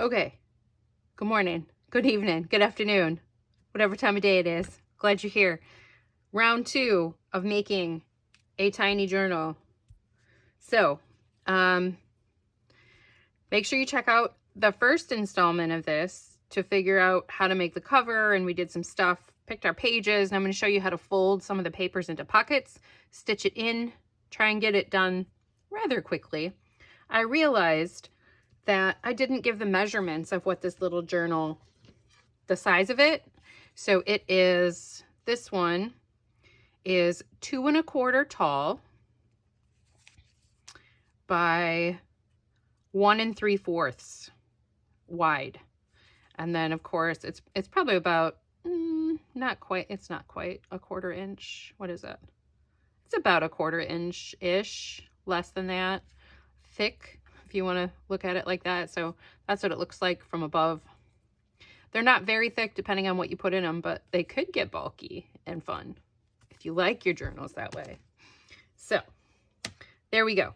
Okay, good morning, good evening, good afternoon, whatever time of day it is. Glad you're here. Round 2 of making a tiny journal. So, make sure you check out the first installment of this to figure out how to make the cover, and we did some stuff, picked our pages, and I'm going to show you how to fold some of the papers into pockets, stitch it in, try and get it done rather quickly. I realized that I didn't give the measurements of what this little journal, the size of it. So it is, this one is 2 1/4 tall by 1 3/4 wide. And then of course it's probably about, not quite 1/4 inch. What is it? It's about 1/4 inch-ish, less than that, thick, if you want to look at it like that. So that's what it looks like from above. They're not very thick depending on what you put in them, but they could get bulky and fun if you like your journals that way. So there we go.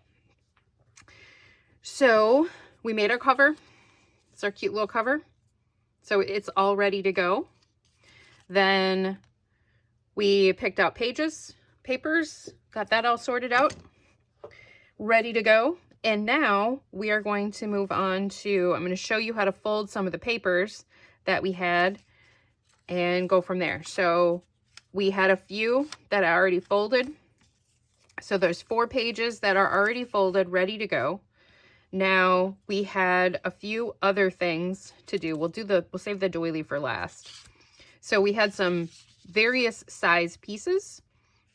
So we made our cover. It's our cute little cover. So it's all ready to go. Then we picked out pages, papers, got that all sorted out, ready to go. And now we are going to move on to, I'm going to show you how to fold some of the papers that we had and go from there. So we had a few that I already folded. So there's 4 pages that are already folded, ready to go. Now we had a few other things to do. We'll save the doily for last. So we had some various size pieces.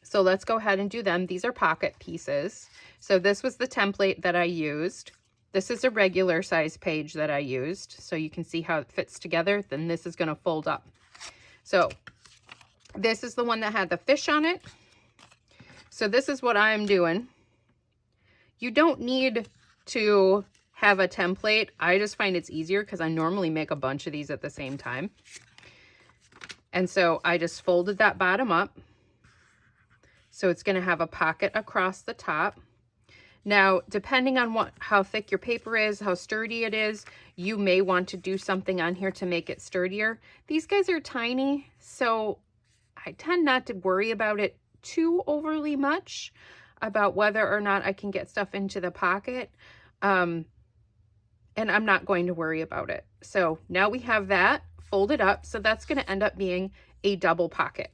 So let's go ahead and do them. These are pocket pieces. So this was the template that I used. This is a regular size page that I used. So you can see how it fits together. Then this is going to fold up. So this is the one that had the fish on it. So this is what I'm doing. You don't need to have a template. I just find it's easier because I normally make a bunch of these at the same time. And so I just folded that bottom up. So it's going to have a pocket across the top. Now, depending on how thick your paper is, how sturdy it is, you may want to do something on here to make it sturdier. These guys are tiny, so I tend not to worry about it too overly much about whether or not I can get stuff into the pocket. And I'm not going to worry about it. So now we have that folded up. So that's going to end up being a double pocket.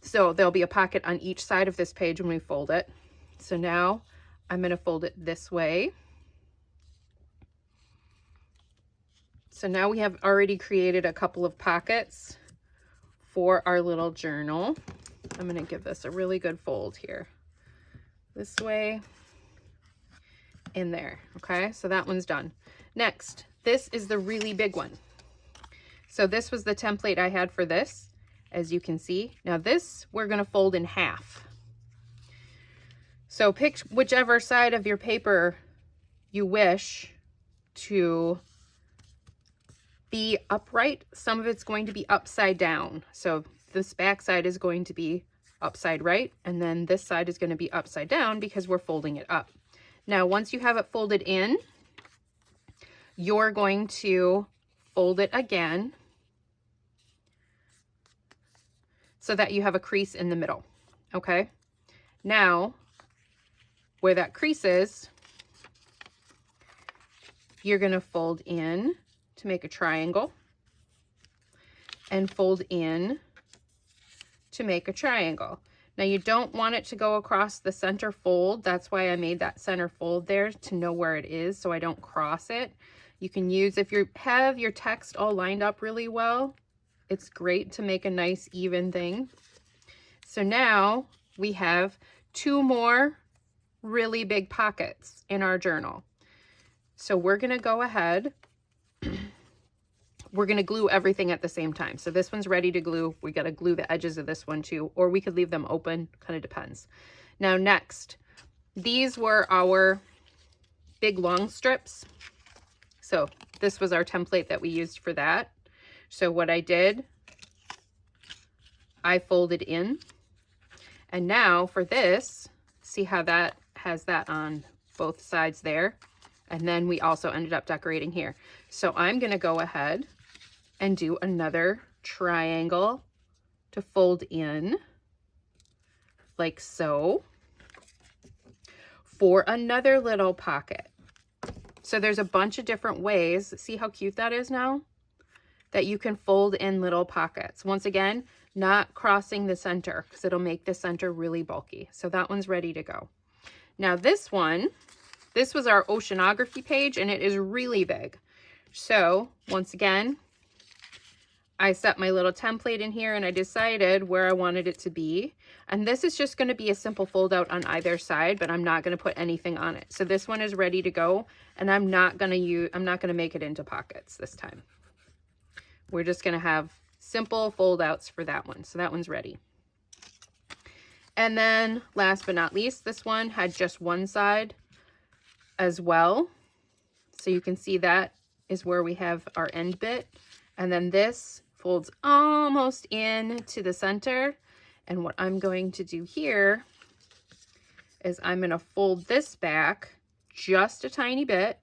So there'll be a pocket on each side of this page when we fold it. So now I'm going to fold it this way. So now we have already created a couple of pockets for our little journal. I'm going to give this a really good fold here. This way and there. Okay, so that one's done. Next, this is the really big one. So this was the template I had for this, as you can see. Now this, we're going to fold in half. So pick whichever side of your paper you wish to be upright. Some of it's going to be upside down. So this back side is going to be upside right, and then this side is going to be upside down because we're folding it up. Now, once you have it folded in, you're going to fold it again so that you have a crease in the middle. Okay. Now, where that crease is, you're going to fold in to make a triangle and fold in to make a triangle. Now you don't want it to go across the center fold. That's why I made that center fold there, to know where it is so I don't cross it. You can use, if you have your text all lined up really well, it's great to make a nice even thing. So now we have 2 more really big pockets in our journal. So we're going to go ahead. We're going to glue everything at the same time. So this one's ready to glue. We got to glue the edges of this one too, or we could leave them open, kind of depends. Now next, these were our big long strips. So this was our template that we used for that. So what I did, I folded in. And now for this, see how that has that on both sides there? And then we also ended up decorating here. So I'm going to go ahead and do another triangle to fold in like so for another little pocket. So there's a bunch of different ways. See how cute that is now? That you can fold in little pockets. Once again, not crossing the center because it'll make the center really bulky. So that one's ready to go. Now this one, this was our oceanography page and it is really big. So once again, I set my little template in here and I decided where I wanted it to be. And this is just going to be a simple fold out on either side, but I'm not going to put anything on it. So this one is ready to go and I'm not going to make it into pockets this time. We're just going to have simple fold outs for that one. So that one's ready. And then last but not least, this one had just one side as well. So you can see that is where we have our end bit. And then this folds almost in to the center. And what I'm going to do here is I'm going to fold this back just a tiny bit.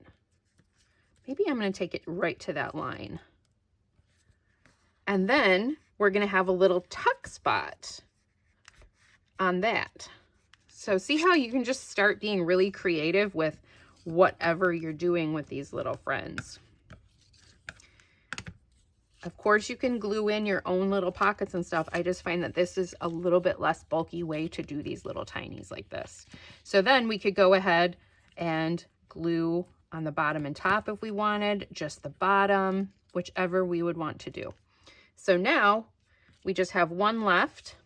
Maybe I'm going to take it right to that line. And then we're going to have a little tuck spot on that. So see how you can just start being really creative with whatever you're doing with these little friends. Of course, you can glue in your own little pockets and stuff. I just find that this is a little bit less bulky way to do these little tinies like this. So then we could go ahead and glue on the bottom and top if we wanted, just the bottom, whichever we would want to do. So now we just have one left,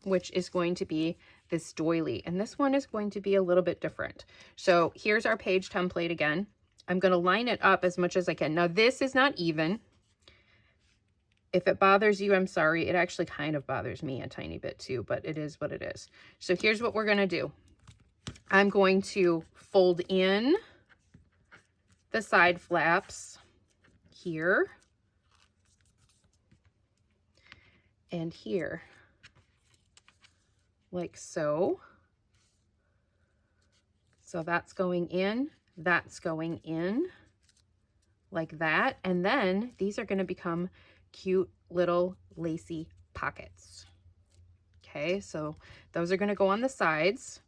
which is going to be this doily. And this one is going to be a little bit different. So here's our page template again. I'm going to line it up as much as I can. Now this is not even. If it bothers you, I'm sorry. It actually kind of bothers me a tiny bit too, but it is what it is. So here's what we're going to do. I'm going to fold in the side flaps here and here, like so. So that's going in, like that. And then these are going to become cute little lacy pockets. Okay, so those are going to go on the sides.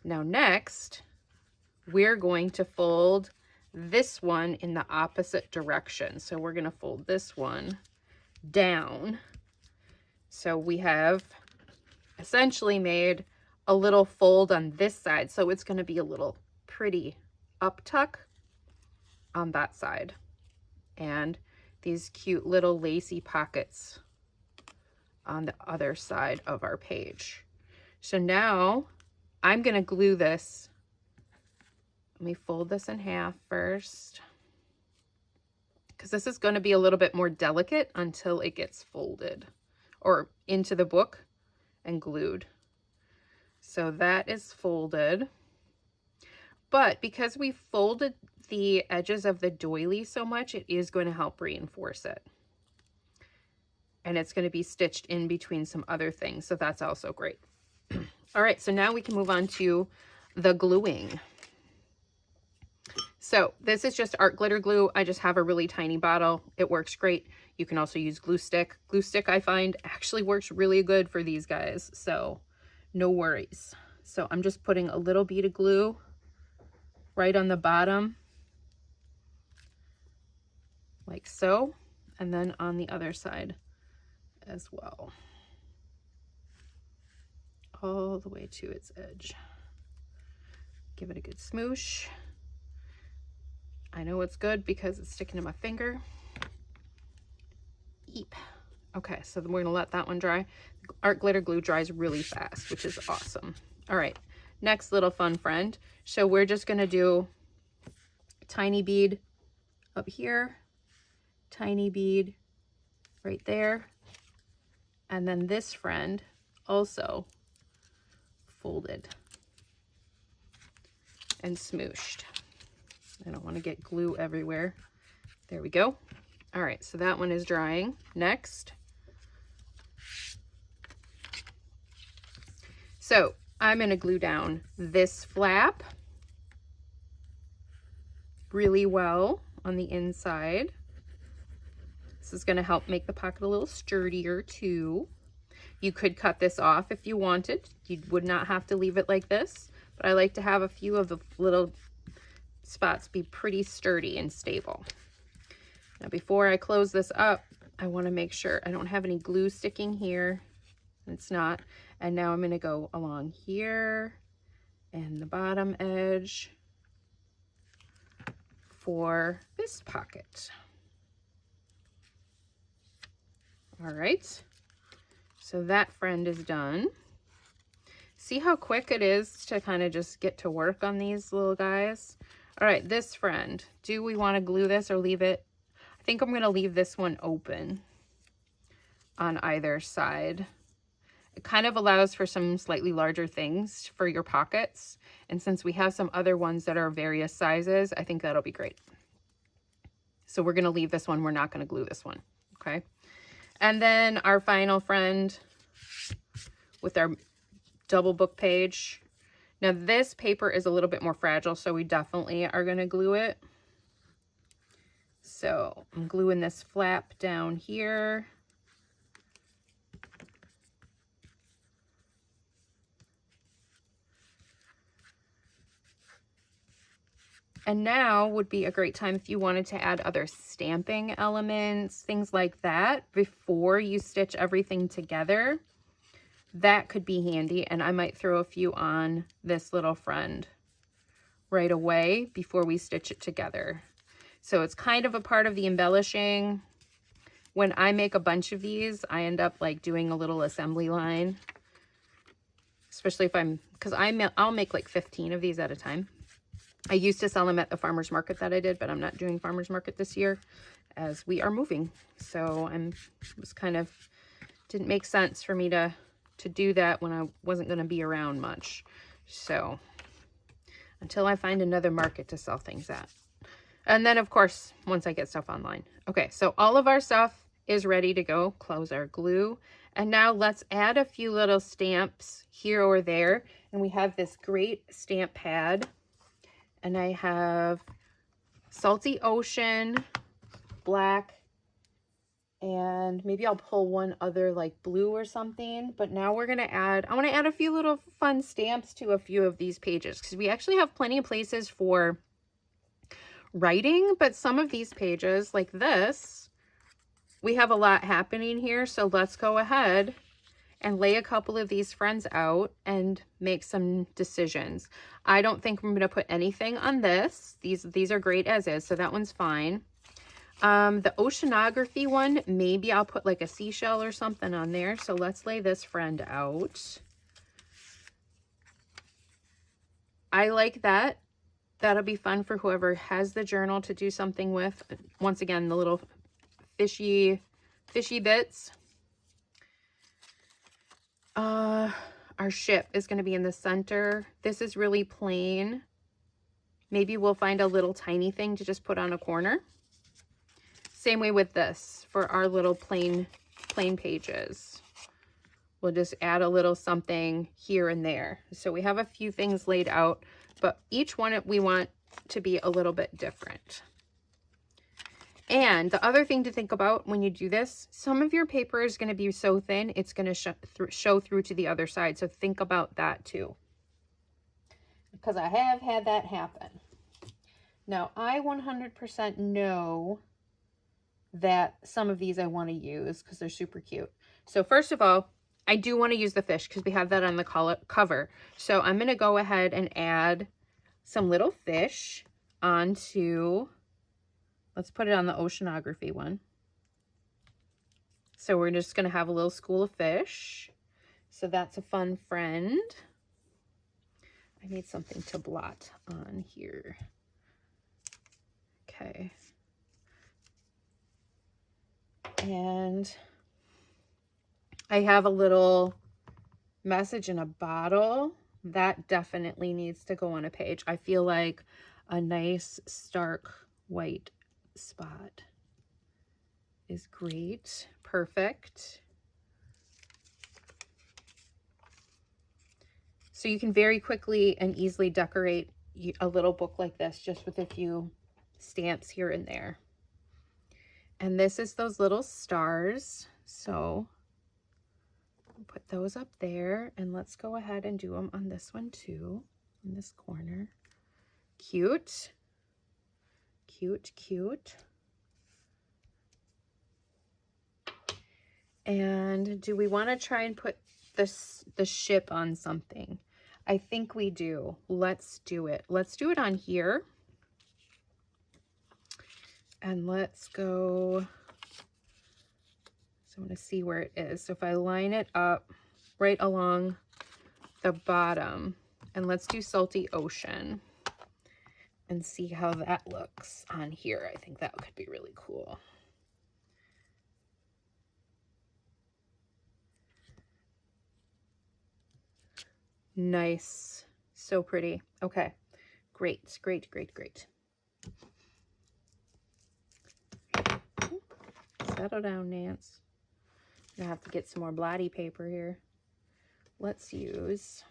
Now next, we're going to fold this one in the opposite direction. So we're going to fold this one down. So we have essentially made a little fold on this side. So it's going to be a little pretty up tuck on that side. And these cute little lacy pockets on the other side of our page. So now I'm going to glue this. Let me fold this in half first, because this is going to be a little bit more delicate until it gets folded or into the book and glued. So that is folded. But because we folded the edges of the doily so much, it is going to help reinforce it. And it's going to be stitched in between some other things. So that's also great. All right, so now we can move on to the gluing. So this is just art glitter glue. I just have a really tiny bottle. It works great. You can also use glue stick. Glue stick, I find, actually works really good for these guys. So no worries. So I'm just putting a little bead of glue right on the bottom, like so, and then on the other side as well, all the way to its edge. Give it a good smoosh. I know it's good because it's sticking to my finger. Eep. Okay, so then we're gonna let that one dry. Art glitter glue dries really fast, which is awesome. All right, next little fun friend. So we're just gonna do a tiny bead up here, tiny bead right there, and then this friend also folded and smooshed. I don't want to get glue everywhere. There we go. All right, so that one is drying. Next. So I'm going to glue down this flap really well on the inside. This is going to help make the pocket a little sturdier too. You could cut this off if you wanted. You would not have to leave it like this, but I like to have a few of the little spots be pretty sturdy and stable. Now before I close this up, I want to make sure I don't have any glue sticking here. It's not. And now I'm going to go along here and the bottom edge for this pocket. All right. So that friend is done. See how quick it is to kind of just get to work on these little guys? All right, this friend. Do we want to glue this or leave it? I think I'm going to leave this one open on either side. It kind of allows for some slightly larger things for your pockets. And since we have some other ones that are various sizes, I think that'll be great. So we're going to leave this one. We're not going to glue this one. Okay. And then our final friend with our double book page. Now this paper is a little bit more fragile, so we definitely are going to glue it. So I'm gluing this flap down here. And now would be a great time if you wanted to add other stamping elements, things like that, before you stitch everything together. That could be handy, and I might throw a few on this little friend right away before we stitch it together. So it's kind of a part of the embellishing. When I make a bunch of these, I end up like doing a little assembly line, especially if I'll make like 15 of these at a time. I used to sell them at the farmer's market that I did, but I'm not doing farmer's market this year as we are moving. So didn't make sense for me to do that when I wasn't going to be around much. So until I find another market to sell things at. And then of course, once I get stuff online. Okay, so all of our stuff is ready to go. Close our glue. And now let's add a few little stamps here or there. And we have this great stamp pad. And I have Salty Ocean, black, and maybe I'll pull one other like blue or something. But now we're going to I want to add a few little fun stamps to a few of these pages because we actually have plenty of places for writing, but some of these pages like this, we have a lot happening here. So let's go ahead and lay a couple of these friends out and make some decisions. I don't think I'm going to put anything on this. These are great as is, so that one's fine. The oceanography one, maybe I'll put like a seashell or something on there. So let's lay this friend out. I like that. That'll be fun for whoever has the journal to do something with. Once again, the little fishy bits. Our ship is going to be in the center. This is really plain. Maybe we'll find a little tiny thing to just put on a corner. Same way with this for our little plain pages. We'll just add a little something here and there. So we have a few things laid out, but each one we want to be a little bit different. And the other thing to think about when you do this, some of your paper is going to be so thin, it's going to show through to the other side. So think about that too. Because I have had that happen. Now, I 100% know that some of these I want to use because they're super cute. So first of all, I do want to use the fish because we have that on the cover. So I'm going to go ahead and add some little fish onto... Let's put it on the oceanography one. So we're just going to have a little school of fish. So that's a fun friend. I need something to blot on here. Okay. And I have a little message in a bottle. That definitely needs to go on a page. I feel like a nice stark white spot is great. Perfect. So you can very quickly and easily decorate a little book like this just with a few stamps here and there. And this is those little stars. So I'll put those up there, and let's go ahead and do them on this one too, in this corner. Cute, cute, cute. And do we want to try and put the ship on something? I think we do. Let's do it. Let's do it on here. And let's go, so I'm going to see where it is. So if I line it up right along the bottom, and let's do Salty Ocean and see how that looks on here. I think that could be really cool. Nice. So pretty. Okay. Great, great, great, great. Settle down, Nance. I have to get some more blotty paper here. Let's use,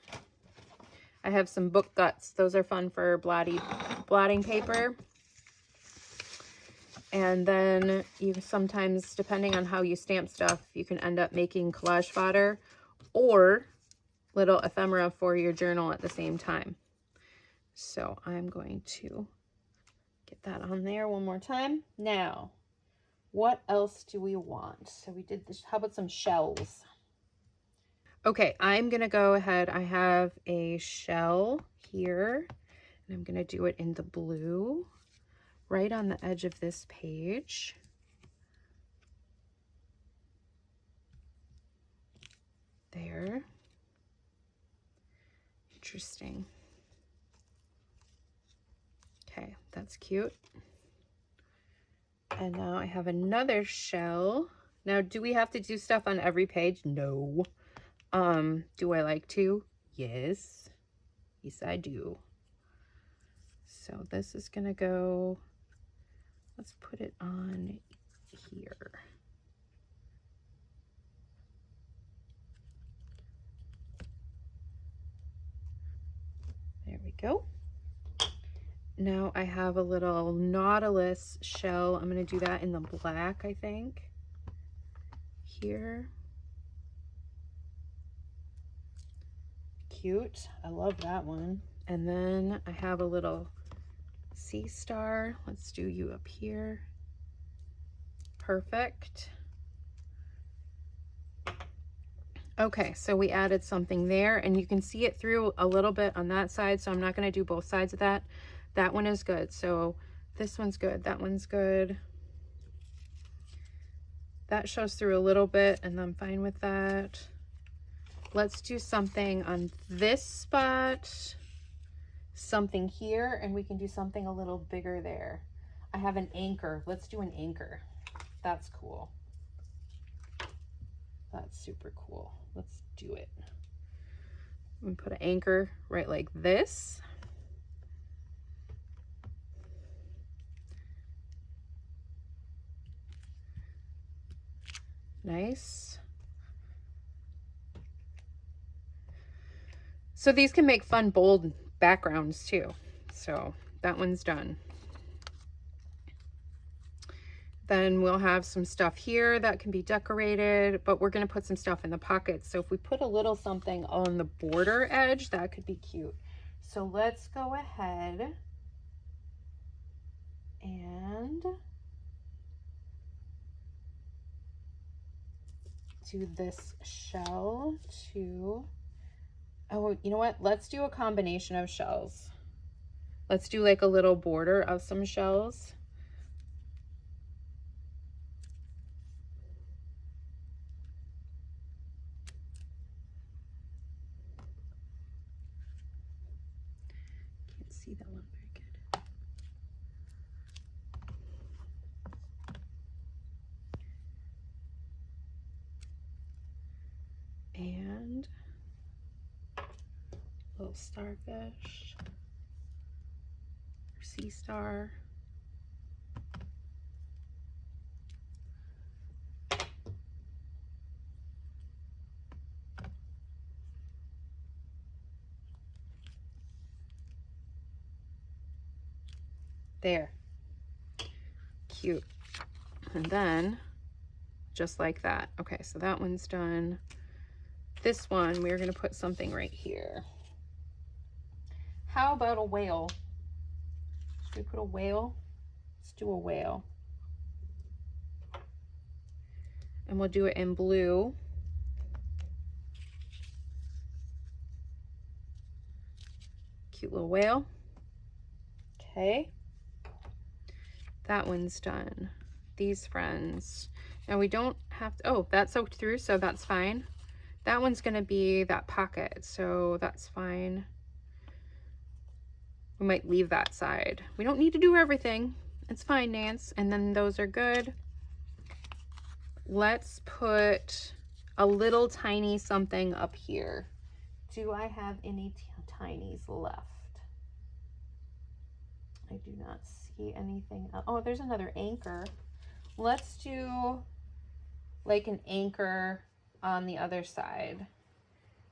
I have some book guts. Those are fun for blotting paper. And then you sometimes, depending on how you stamp stuff, you can end up making collage fodder or little ephemera for your journal at the same time. So I'm going to get that on there one more time. Now, what else do we want? So we did this. How about some shells? Okay, I'm going to go ahead. I have a shell here, and I'm going to do it in the blue right on the edge of this page. There. Interesting. Okay, that's cute. And now I have another shell. Now, do we have to do stuff on every page? No. Do I like to? Yes. Yes, I do. So this is gonna go, let's put it on here. There we go. Now I have a little nautilus shell. I'm going to do that in the black, I think. Here. Cute. I love that one. And then I have a little sea star. Let's do you up here. Perfect. Okay, so we added something there, and you can see it through a little bit on that side, so I'm not going to do both sides of that. That one is good. So this one's good. That one's good. That shows through a little bit, and I'm fine with that. Let's do something on this spot, something here, and we can do something a little bigger there. I have an anchor. Let's do an anchor. That's cool. That's super cool. Let's do it. I'm gonna put an anchor right like this. Nice. So these can make fun, bold backgrounds too. So that one's done. Then we'll have some stuff here that can be decorated, but we're going to put some stuff in the pockets. So if we put a little something on the border edge, that could be cute. So let's go ahead and do this shell too. Oh, you know what? Let's do a combination of shells. Let's do like a little border of some shells. Can't see that one very good. And little starfish, or sea star. There. cute. And then just like that. Okay, so that one's done. This one, we're going to put something right here. How about a whale? Should we put a whale? Let's do a whale. And we'll do it in blue. Cute little whale. Okay. That one's done. These friends. Now we don't have to, oh, that's soaked through, so that's fine. That one's gonna be that pocket, so that's fine. We might leave that side. We don't need to do everything. It's fine, Nance. And then those are good. Let's put a little tiny something up here. Do I have any tinies left? I do not see anything else. Oh, there's another anchor. Let's do like an anchor on the other side.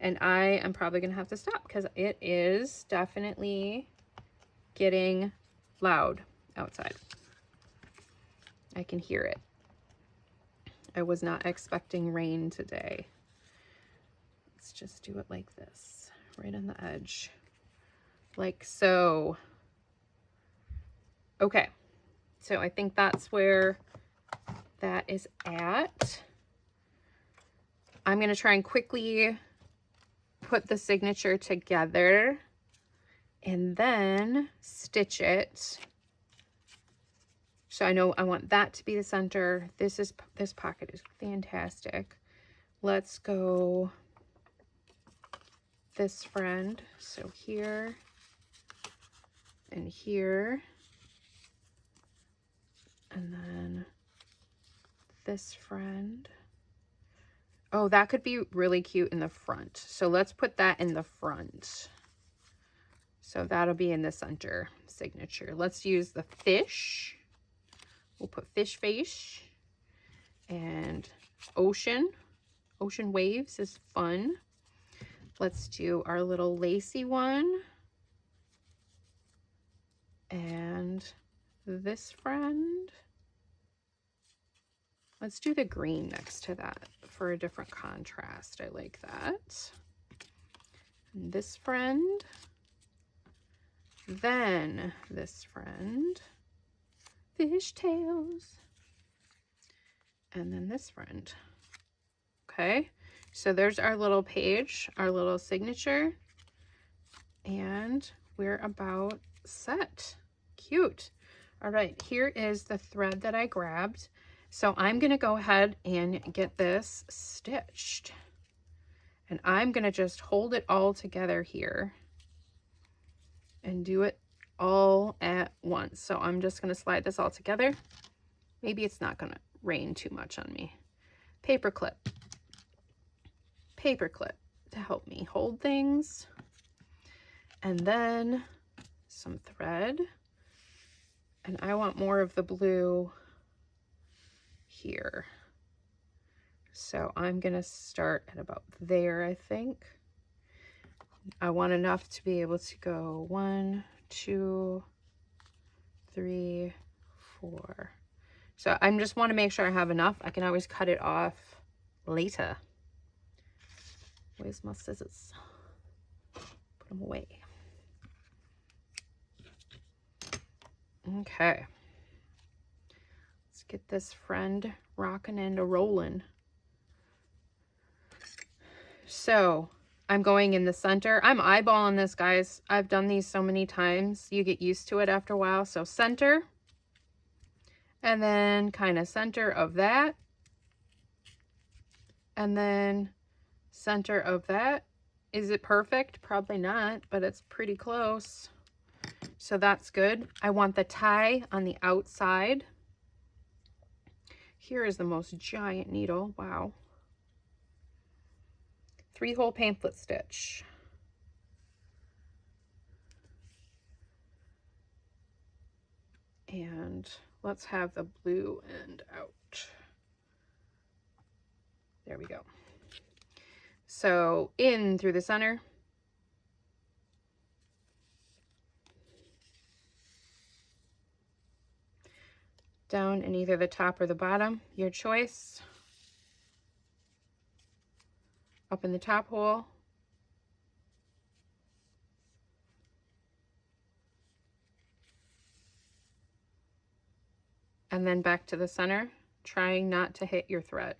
And I am probably gonna have to stop because it is definitely getting loud outside. I can hear it. I was not expecting rain today. Let's just do it like this, right on the edge, like so. Okay, so I think that's where that is at. I'm gonna try and quickly put the signature together and then stitch it. So I know I want that to be the center. This pocket is fantastic. Let's go this friend. So here and here. And then this friend. Oh, that could be really cute in the front. So let's put that in the front. So that'll be in the center signature. Let's use the fish. We'll put fish face and ocean. Ocean waves is fun. Let's do our little lacy one. And this friend. Let's do the green next to that for a different contrast. I like that. And this friend. Then this friend. Fish tails. And then this friend. Okay, so there's our little page, our little signature. And we're about set. Cute. All right, here is the thread that I grabbed. So I'm going to go ahead and get this stitched. And I'm going to just hold it all together here and do it all at once. So I'm just going to slide this all together. Maybe it's not going to rain too much on me. Paper clip to help me hold things. And then some thread. And I want more of the blue here. So I'm gonna start at about there, I think. I want enough to be able to go 1, 2, 3, 4. So I just want to make sure I have enough. I can always cut it off later. Where's my scissors? Put them away. Okay. Let's get this friend rocking and a-rolling. So I'm going in the center. I'm eyeballing this, guys. I've done these so many times. You get used to it after a while. So center. And then kind of center of that. And then center of that. Is it perfect? Probably not, but it's pretty close. So that's good. I want the tie on the outside. Here is the most giant needle. Wow. 3-hole pamphlet stitch. And let's have the blue end out. There we go. So in through the center. down in either the top or the bottom, your choice. Up in the top hole. And then back to the center, trying not to hit your thread.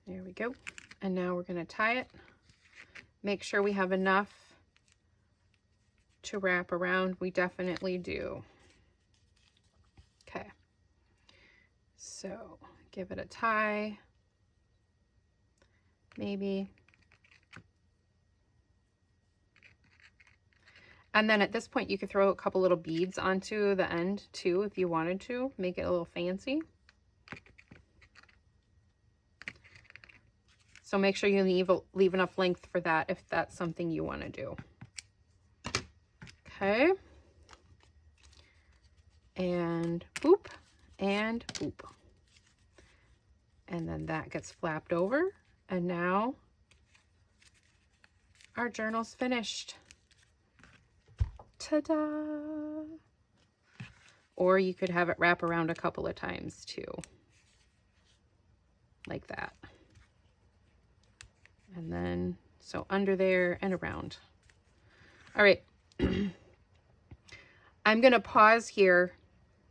There we go. And now we're going to tie it. Make sure we have enough to wrap around. We definitely do. Okay. So give it a tie. Maybe. And then at this point, you could throw a couple little beads onto the end too, if you wanted to. Make it a little fancy. So make sure you leave enough length for that if that's something you want to do. Okay. And boop, and boop. And then that gets flapped over. And now our journal's finished. Ta-da! Or you could have it wrap around a couple of times too. Like that. And then, so under there and around. All right. I'm going to pause here,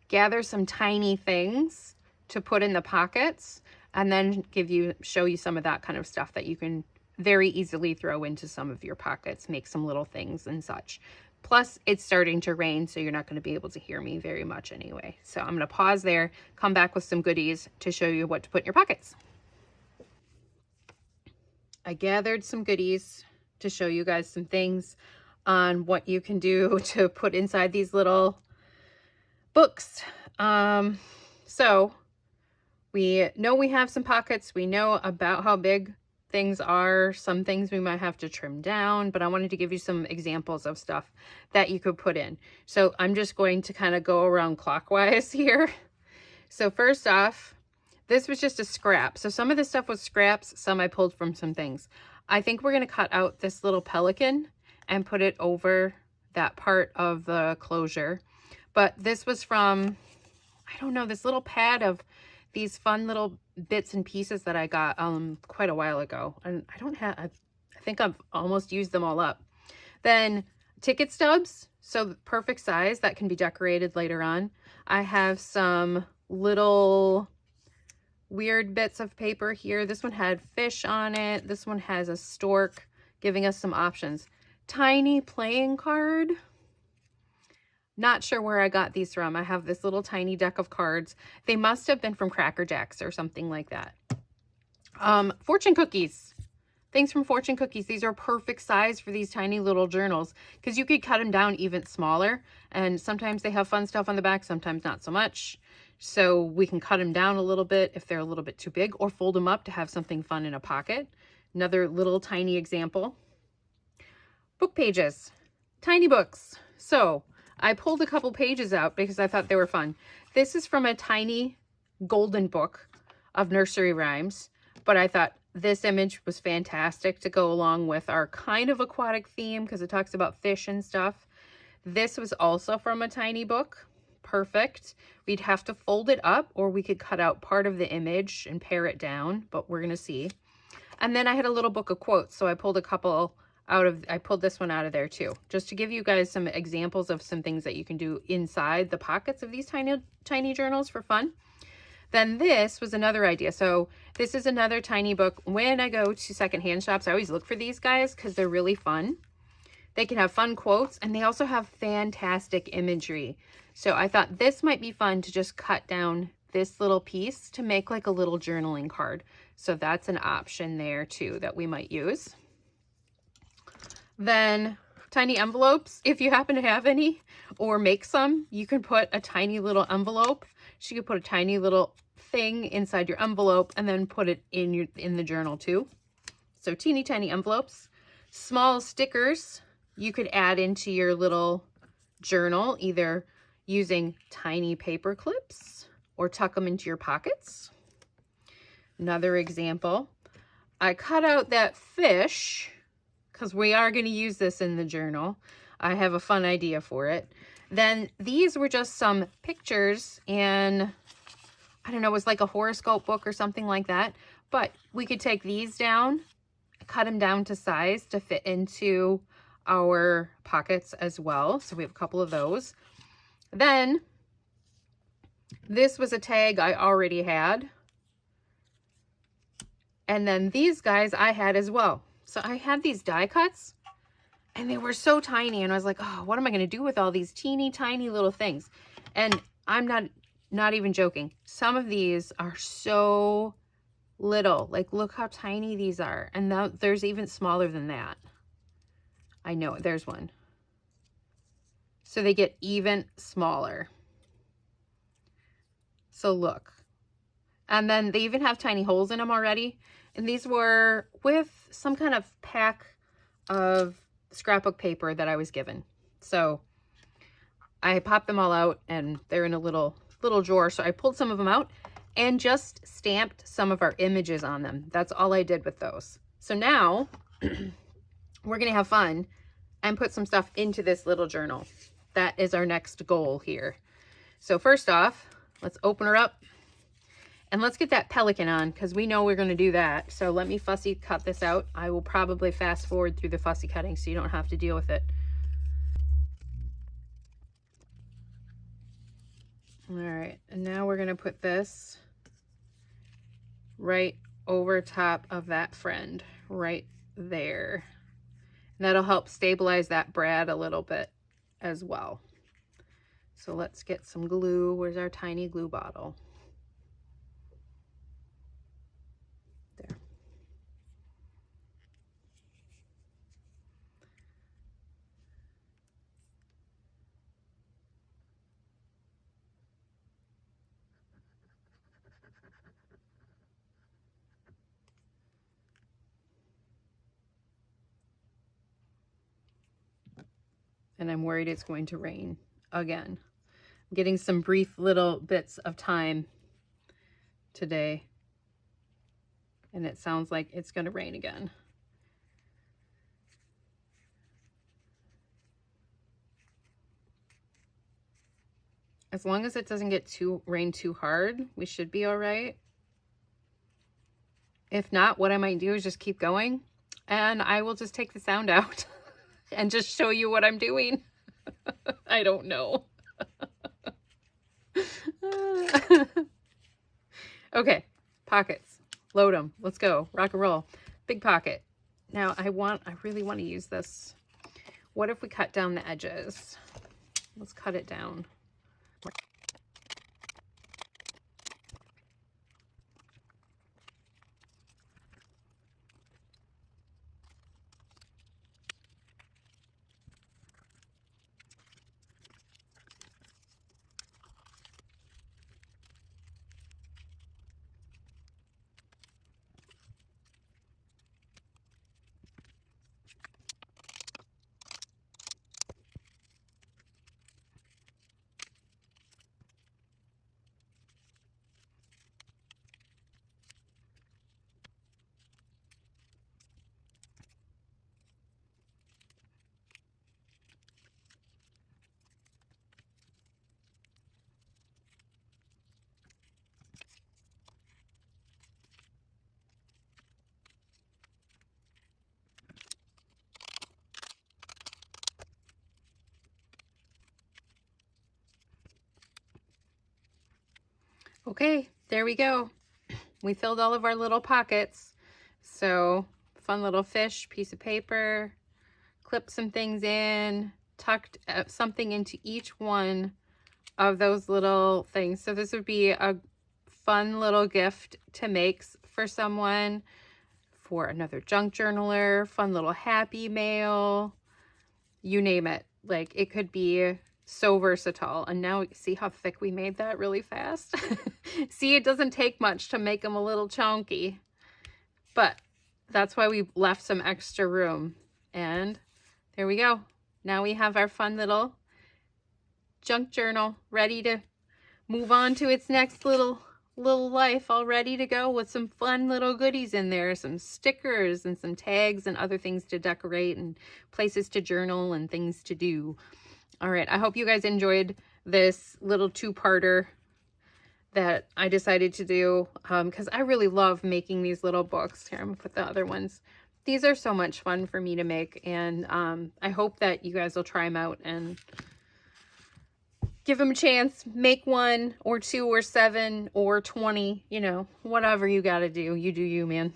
gather some tiny things to put in the pockets, and then show you some of that kind of stuff that you can very easily throw into some of your pockets, make some little things and such. Plus, it's starting to rain, so you're not going to be able to hear me very much anyway. So I'm going to pause there, come back with some goodies to show you what to put in your pockets. I gathered some goodies to show you guys some things on what you can do to put inside these little books. So we know we have some pockets. We know about how big things are. Some things we might have to trim down, but I wanted to give you some examples of stuff that you could put in. So I'm just going to kind of go around clockwise here. So first off, this was just a scrap. So some of this stuff was scraps, some I pulled from some things. I think we're going to cut out this little pelican and put it over that part of the closure. But this was from, I don't know, this little pad of these fun little bits and pieces that I got quite a while ago. And I think I've almost used them all up. Then ticket stubs, so perfect size that can be decorated later on. I have some little weird bits of paper here. This one had fish on it. This one has a stork, giving us some options. Tiny playing card. Not sure where I got these from. I have this little tiny deck of cards. They must have been from Cracker Jacks or something like that. Fortune cookies. Things from Fortune Cookies. These are perfect size for these tiny little journals because you could cut them down even smaller. And sometimes they have fun stuff on the back, sometimes not so much. So we can cut them down a little bit if they're a little bit too big, or fold them up to have something fun in a pocket. Another little tiny example. Book pages. Tiny books. So I pulled a couple pages out because I thought they were fun. This is from a tiny golden book of nursery rhymes, but I thought this image was fantastic to go along with our kind of aquatic theme because it talks about fish and stuff. This was also from a tiny book. Perfect. We'd have to fold it up, or we could cut out part of the image and pare it down, but we're going to see. And then I had a little book of quotes, so I pulled a couple I pulled this one out of there too, just to give you guys some examples of some things that you can do inside the pockets of these tiny journals for fun. Then this was another idea. So this is another tiny book. When I go to secondhand shops, I always look for these guys because they're really fun. They can have fun quotes, and they also have fantastic imagery. So I thought this might be fun to just cut down this little piece to make like a little journaling card. So that's an option there too that we might use. Then tiny envelopes, if you happen to have any or make some, you can put a tiny little envelope. So you could put a tiny little thing inside your envelope and then put it in the journal too. So teeny tiny envelopes. Small stickers you could add into your little journal, either using tiny paper clips or tuck them into your pockets. Another example, I cut out that fish because we are going to use this in the journal. I have a fun idea for it. Then these were just some pictures, and I don't know, it was like a horoscope book or something like that. But we could take these down, cut them down to size to fit into our pockets as well. So we have a couple of those. Then this was a tag I already had. And then these guys I had as well. So I had these die cuts and they were so tiny. And I was like, oh, what am I going to do with all these teeny tiny little things? And I'm not even joking. Some of these are so little. Like, look how tiny these are. And now there's even smaller than that. I know, there's one. So they get even smaller. So look. And then they even have tiny holes in them already. And these were with some kind of pack of scrapbook paper that I was given. So I popped them all out and they're in a little drawer. So I pulled some of them out and just stamped some of our images on them. That's all I did with those. So now we're going to have fun and put some stuff into this little journal. That is our next goal here. So first off, let's open her up. And let's get that pelican on because we know we're going to do that. So let me fussy cut this out. I will probably fast forward through the fussy cutting so you don't have to deal with it. All right, and now we're going to put this right over top of that friend, right there. And that'll help stabilize that brad a little bit as well. So let's get some glue. Where's our tiny glue bottle? There. And I'm worried it's going to rain again. I'm getting some brief little bits of time today. And it sounds like it's going to rain again. As long as it doesn't get rain too hard, we should be all right. If not, what I might do is just keep going and I will just take the sound out and just show you what I'm doing. I don't know. Okay, pockets. Load them. Let's go. Rock and roll. Big pocket. Now I really want to use this. What if we cut down the edges? Let's cut it down. Okay, there we go. We filled all of our little pockets. So fun little fish, piece of paper, clip some things in, tucked something into each one of those little things. So this would be a fun little gift to make for someone, for another junk journaler, fun little happy mail, you name it. Like, it could be so versatile. And now see how thick we made that really fast? See, it doesn't take much to make them a little chunky, but that's why we left some extra room. And there we go. Now we have our fun little junk journal ready to move on to its next little little life all ready to go with some fun little goodies in there, some stickers and some tags and other things to decorate and places to journal and things to do. All right, I hope you guys enjoyed this little two-parter that I decided to do because I really love making these little books. Here, I'm gonna put the other ones. These are so much fun for me to make, and I hope that you guys will try them out and give them a chance. Make 1 or 2 or 7 or 20, you know, whatever you got to do. You do you, man.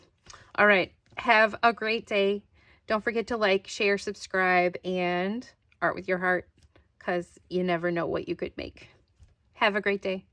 All right. Have a great day. Don't forget to like, share, subscribe, and art with your heart, because you never know what you could make. Have a great day.